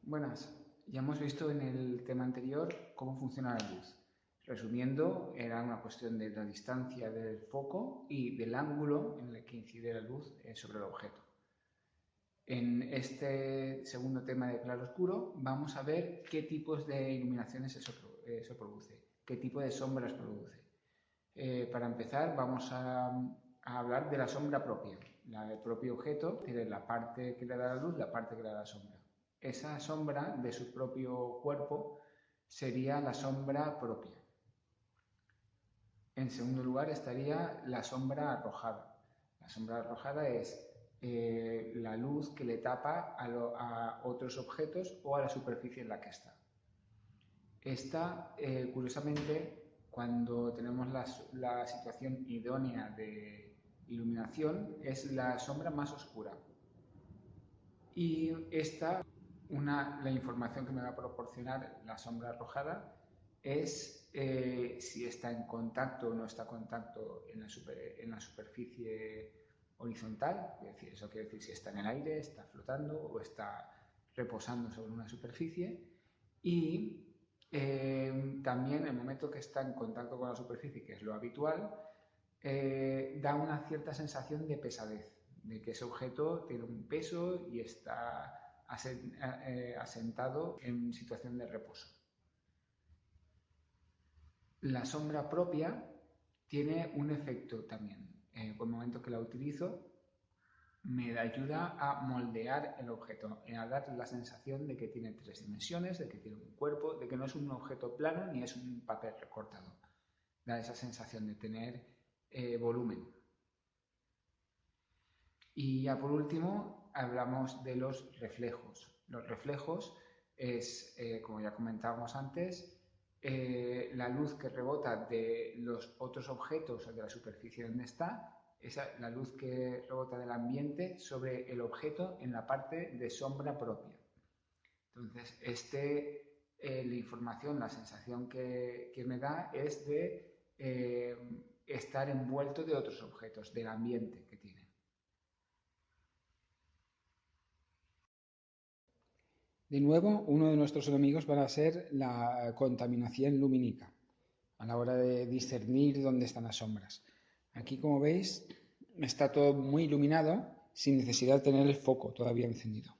Buenas, ya hemos visto en el tema anterior cómo funciona la luz. Resumiendo, era una cuestión de la distancia del foco y del ángulo en el que incide la luz sobre el objeto. En este segundo tema de claroscuro vamos a ver qué tipos de iluminaciones eso produce, qué tipo de sombras produce. Para empezar vamos a hablar de la sombra propia. El propio objeto tiene la parte que le da la luz, la parte que le da la sombra. Esa sombra de su propio cuerpo sería la sombra propia. En segundo lugar estaría la sombra arrojada. La sombra arrojada es la luz que le tapa a otros objetos o a la superficie en la que está. Esta, curiosamente, cuando tenemos la situación idónea de iluminación, es la sombra más oscura. Y esta, la información que me va a proporcionar la sombra arrojada es si está en contacto o no está en contacto en la superficie horizontal, es decir, eso quiere decir si está en el aire, está flotando o está reposando sobre una superficie. Y también el momento que está en contacto con la superficie, que es lo habitual, da una cierta sensación de pesadez, de que ese objeto tiene un peso y está asentado en situación de reposo. La sombra propia tiene un efecto también. En el momento que la utilizo, me ayuda a moldear el objeto, a dar la sensación de que tiene tres dimensiones, de que tiene un cuerpo, de que no es un objeto plano ni es un papel recortado. Da esa sensación de tener volumen. Y ya por último hablamos de los reflejos. Los reflejos es, como ya comentábamos antes, la luz que rebota de los otros objetos o de la superficie donde está, la luz que rebota del ambiente sobre el objeto en la parte de sombra propia. Entonces, la información, la sensación que me da es de estar envuelto de otros objetos, del ambiente que tiene. De nuevo, uno de nuestros enemigos va a ser la contaminación lumínica a la hora de discernir dónde están las sombras. Aquí, como veis, está todo muy iluminado sin necesidad de tener el foco todavía encendido.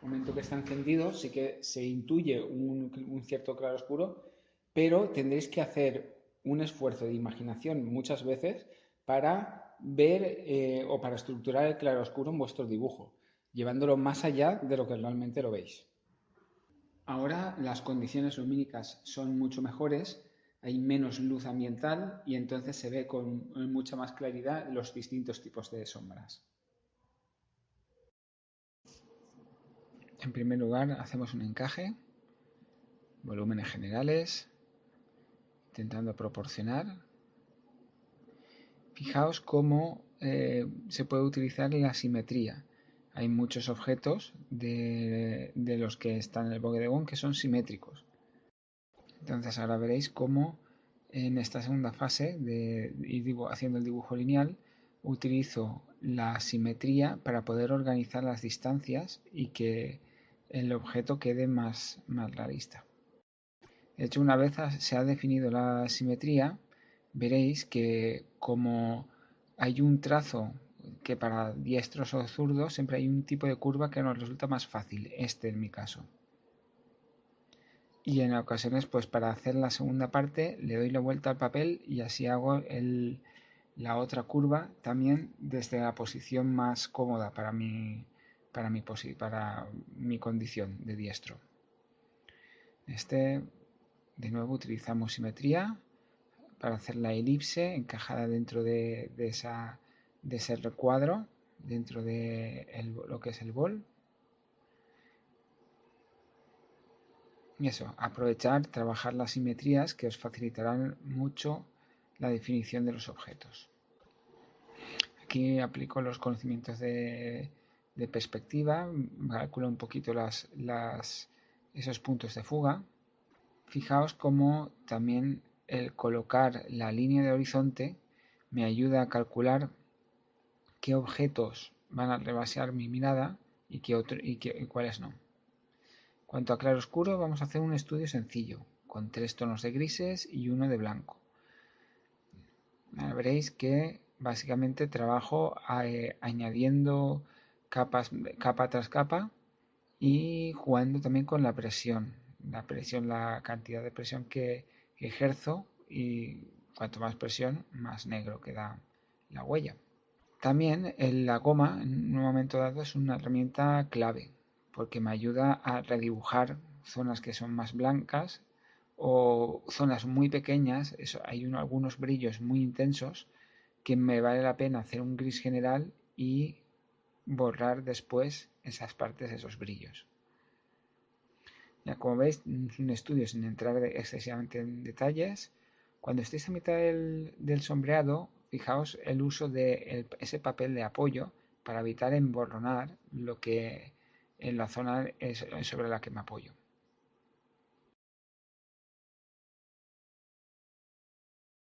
En el momento que está encendido sí que se intuye un cierto claroscuro, pero tendréis que hacer un esfuerzo de imaginación muchas veces para ver o para estructurar el claroscuro en vuestro dibujo, llevándolo más allá de lo que realmente lo veis. Ahora las condiciones lumínicas son mucho mejores, hay menos luz ambiental y entonces se ve con mucha más claridad los distintos tipos de sombras. En primer lugar hacemos un encaje, volúmenes generales, intentando proporcionar. Fijaos cómo se puede utilizar la simetría. Hay muchos objetos de los que están en el bodegón que son simétricos. Entonces ahora veréis cómo en esta segunda fase de ir haciendo el dibujo lineal utilizo la simetría para poder organizar las distancias y que el objeto quede más realista. De hecho, una vez se ha definido la simetría, veréis que como hay un trazo que para diestros o zurdos siempre hay un tipo de curva que nos resulta más fácil, este en mi caso. Y en ocasiones, pues para hacer la segunda parte, le doy la vuelta al papel y así hago la otra curva también desde la posición más cómoda para mi condición de diestro. De nuevo utilizamos simetría para hacer la elipse encajada dentro de ese recuadro, dentro de lo que es el bol. Y eso, aprovechar, trabajar las simetrías que os facilitarán mucho la definición de los objetos. Aquí aplico los conocimientos de perspectiva, calculo un poquito esos puntos de fuga. Fijaos cómo también el colocar la línea de horizonte me ayuda a calcular qué objetos van a rebasar mi mirada y cuáles no. Cuanto a claroscuro, vamos a hacer un estudio sencillo, con 3 tonos de grises y 1 de blanco. Veréis que básicamente trabajo añadiendo capa tras capa y jugando también con la presión, la cantidad de presión que ejerzo, y cuanto más presión, más negro queda la huella. También la goma en un momento dado es una herramienta clave porque me ayuda a redibujar zonas que son más blancas o zonas muy pequeñas. Hay algunos brillos muy intensos que me vale la pena hacer un gris general y borrar después esas partes, esos brillos. Ya, como veis, es un estudio sin entrar excesivamente en detalles. Cuando estéis a mitad del sombreado, fijaos el uso de ese papel de apoyo para evitar emborronar lo que en la zona sobre la que me apoyo.